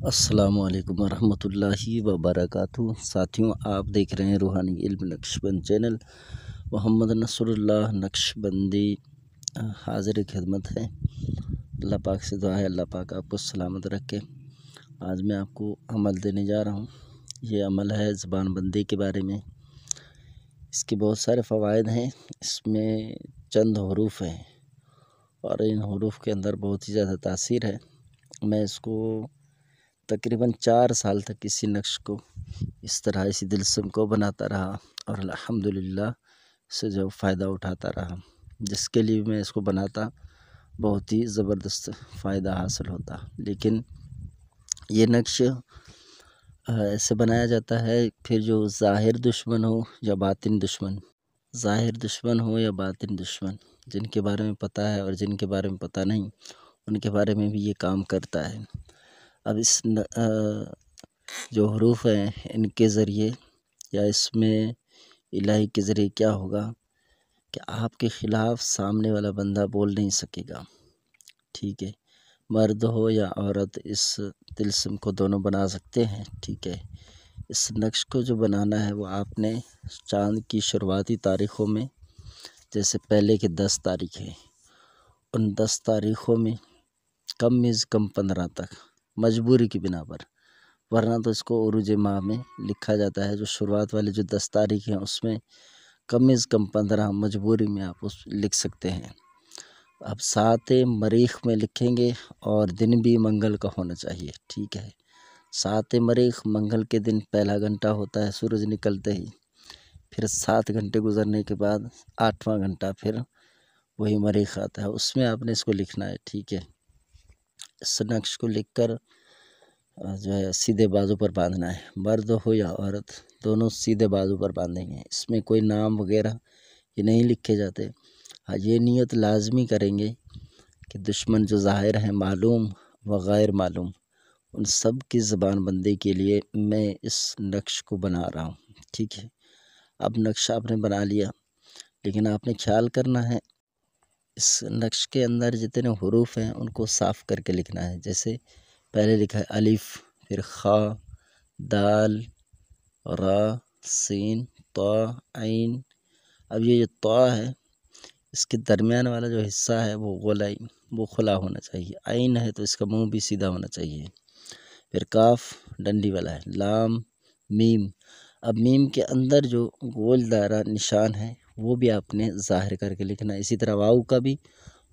السلام علیکم ورحمۃ اللہ وبرکاتہ۔ ساتھیوں، آپ دیکھ رہے ہیں روحانی علم نقش بند چینل۔ محمد نصر اللہ نقش بندی حاضر خدمت ہے۔ اللہ پاک سے دعا ہے اللہ پاک آپ کو سلامت رکھے۔ آج میں آپ کو عمل دینے جا رہا ہوں۔ یہ عمل ہے زبان بندی کے بارے میں۔ اس کے بہت سارے فوائد ہیں۔ اس میں چند حروف ہیں اور ان حروف کے اندر بہت ہی زیادہ تاثیر ہے۔ میں اس کو تقریباً 4 سال تک اسی نقش کو اس طرح اسی دلسم کو بناتا رہا اور الحمدللہ سے جو فائدہ اٹھاتا رہا، جس کے لیے میں اس کو بناتا بہت ہی زبردست فائدہ حاصل ہوتا۔ لیکن یہ نقش ایسے بنایا جاتا ہے، پھر جو ظاہر دشمن ہو یا باطن دشمن، ظاہر دشمن ہو یا باطن دشمن، جن کے بارے میں پتہ ہے اور جن کے بارے میں پتہ نہیں، ان کے بارے میں بھی یہ کام کرتا ہے۔ اب اس جو حروف ہیں ان کے ذریعے یا اس میں الہی کے ذریعے کیا ہوگا کہ آپ کے خلاف سامنے والا بندہ بول نہیں سکے گا، ٹھیک ہے۔ مرد ہو یا عورت اس طلسم کو دونوں بنا سکتے ہیں، ٹھیک ہے۔ اس نقش کو جو بنانا ہے وہ آپ نے چاند کی شروعاتی تاریخوں میں، جیسے پہلے کے 10 تاریخیں، ان 10 تاریخوں میں کم از کم 15 تک مجبوری کی بنا پر، ورنہ تو اس کو عروج ماہ میں لکھا جاتا ہے۔ جو شروعات والے جو 10 تاریخ ہیں اس میں کم از کم 15 مجبوری میں آپ اس لکھ سکتے ہیں۔ اب 7 مریخ میں لکھیں گے اور دن بھی منگل کا ہونا چاہیے، ٹھیک ہے۔ 7 مریخ منگل کے دن پہلا گھنٹہ ہوتا ہے سورج نکلتے ہی، پھر 7 گھنٹے گزرنے کے بعد 8واں گھنٹہ پھر وہی مریخ آتا ہے، اس میں آپ نے اس کو لکھنا ہے، ٹھیک ہے۔ اس نقش کو لکھ کر جو ہے سیدھے بازو پر باندھنا ہے۔ مرد ہو یا عورت دونوں سیدھے بازو پر باندھیں گے۔ اس میں کوئی نام وغیرہ یہ نہیں لکھے جاتے۔ ہاں، یہ نیت لازمی کریں گے کہ دشمن جو ظاہر ہیں، معلوم و غیر معلوم، ان سب کی زبان بندی کے لیے میں اس نقش کو بنا رہا ہوں، ٹھیک ہے۔ اب نقش آپ نے بنا لیا، لیکن آپ نے خیال کرنا ہے اس نقش کے اندر جتنے حروف ہیں ان کو صاف کر کے لکھنا ہے۔ جیسے پہلے لکھا ہے الف، پھر خا، دال، را، سین، طا، عین۔ اب یہ جو طا ہے اس کے درمیان والا جو حصہ ہے وہ کھلا ہونا چاہیے۔ عین ہے تو اس کا منہ بھی سیدھا ہونا چاہیے۔ پھر کاف ڈنڈی والا ہے، لام، میم۔ اب میم کے اندر جو گول دائرہ نشان ہے وہ بھی آپ نے ظاہر کر کے لکھنا ہے۔ اسی طرح واؤ کا بھی،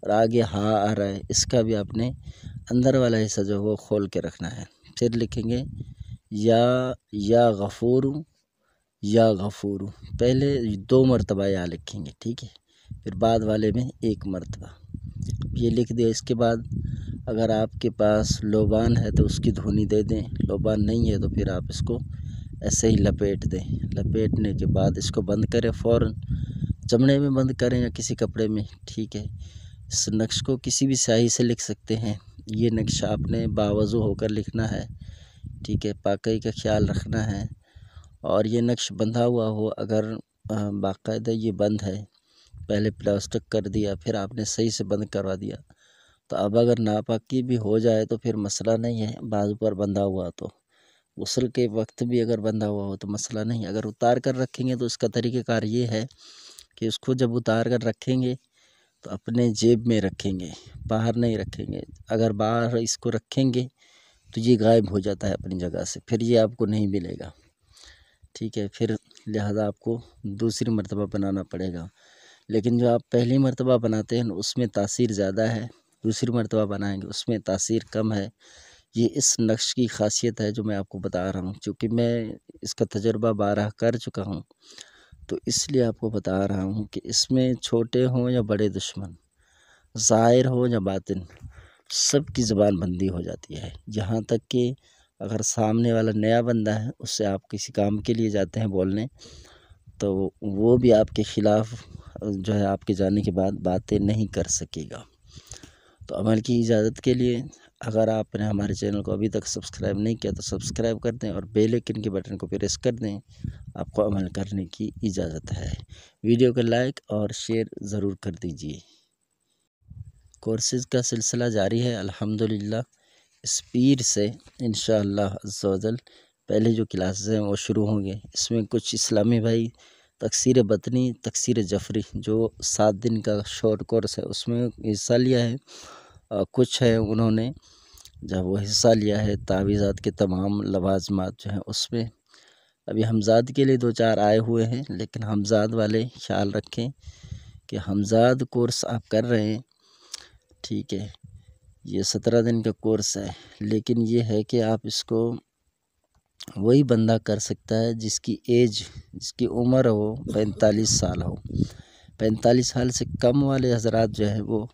اور آگے ہا آ رہا ہے اس کا بھی آپ نے اندر والا حصہ جو ہے وہ کھول کے رکھنا ہے۔ پھر لکھیں گے یا غفور، یا غفور، پہلے 2 مرتبہ یا لکھیں گے، ٹھیک ہے، پھر بعد والے میں 1 مرتبہ یہ لکھ دیا۔ اس کے بعد اگر آپ کے پاس لوبان ہے تو اس کی دھونی دے دیں، لوبان نہیں ہے تو پھر آپ اس کو ایسے ہی لپیٹ دیں۔ لپیٹنے کے بعد اس کو بند کریں، فوراً چمڑے میں بند کریں یا کسی کپڑے میں، ٹھیک ہے۔ اس نقش کو کسی بھی سیاہی سے لکھ سکتے ہیں۔ یہ نقش آپ نے باوضو ہو کر لکھنا ہے، ٹھیک ہے، پاکی کا خیال رکھنا ہے۔ اور یہ نقش بندھا ہوا ہو، اگر باقاعدہ یہ بند ہے، پہلے پلاسٹک کر دیا پھر آپ نے صحیح سے بند کروا دیا، تو اب اگر ناپاکی بھی ہو جائے تو پھر مسئلہ نہیں ہے، بازو پر بندھا ہوا تو غسل کے وقت بھی اگر بندھا ہوا ہو تو مسئلہ نہیں ہے۔ اگر اتار کر رکھیں گے تو اس کا طریقہ کار یہ ہے کہ اس کو جب اتار کر رکھیں گے تو اپنے جیب میں رکھیں گے، باہر نہیں رکھیں گے۔ اگر باہر اس کو رکھیں گے تو یہ غائب ہو جاتا ہے اپنی جگہ سے، پھر یہ آپ کو نہیں ملے گا، ٹھیک ہے۔ پھر لہذا آپ کو دوسری مرتبہ بنانا پڑے گا۔ لیکن جو آپ پہلی مرتبہ بناتے ہیں اس میں تاثیر زیادہ ہے، دوسری مرتبہ بنائیں گے اس میں تاثیر کم ہے۔ یہ اس نقش کی خاصیت ہے جو میں آپ کو بتا رہا ہوں، چونکہ میں اس کا تجربہ 12 کر چکا ہوں، تو اس لیے آپ کو بتا رہا ہوں کہ اس میں چھوٹے ہوں یا بڑے دشمن، ظاہر ہو یا باطن، سب کی زبان بندی ہو جاتی ہے۔ یہاں تک کہ اگر سامنے والا نیا بندہ ہے، اس سے آپ کسی کام کے لیے جاتے ہیں بولنے، تو وہ بھی آپ کے خلاف جو ہے آپ کے جانے کے بعد باتیں نہیں کر سکے گا۔ تو عمل کی اجازت کے لیے اگر آپ نے ہمارے چینل کو ابھی تک سبسکرائب نہیں کیا تو سبسکرائب کر دیں اور بیل آئکن کے بٹن کو پریس کر دیں، آپ کو عمل کرنے کی اجازت ہے۔ ویڈیو کو لائک اور شیئر ضرور کر دیجیے۔ کورسز کا سلسلہ جاری ہے الحمدللہ۔ اس پیر سے انشاءاللہ عز و جل پہلے جو کلاسز ہیں وہ شروع ہوں گے۔ اس میں کچھ اسلامی بھائی تکسیر بطنی، تکسیر جفری جو 7 دن کا شارٹ کورس ہے اس میں حصہ لیا ہے، اور کچھ ہے انہوں نے جب وہ حصہ لیا ہے تعویذات کے تمام لوازمات جو ہیں اس میں۔ ابھی حمزاد کے لیے 2-4 آئے ہوئے ہیں، لیکن حمزاد والے خیال رکھیں کہ حمزاد کورس آپ کر رہے ہیں، ٹھیک ہے، یہ 17 دن کا کورس ہے، لیکن یہ ہے کہ آپ اس کو وہی بندہ کر سکتا ہے جس کی ایج، جس کی عمر ہو 45 سال ہو۔ 45 سال سے کم والے حضرات جو ہیں وہ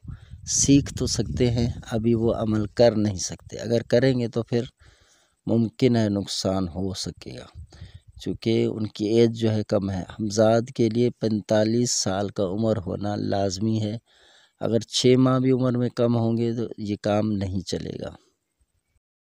سیکھ تو سکتے ہیں، ابھی وہ عمل کر نہیں سکتے، اگر کریں گے تو پھر ممکن ہے نقصان ہو سکے گا، چونکہ ان کی ایج جو ہے کم ہے۔ حمزاد کے لیے 45 سال کا عمر ہونا لازمی ہے، اگر 6 ماہ بھی عمر میں کم ہوں گے تو یہ کام نہیں چلے گا۔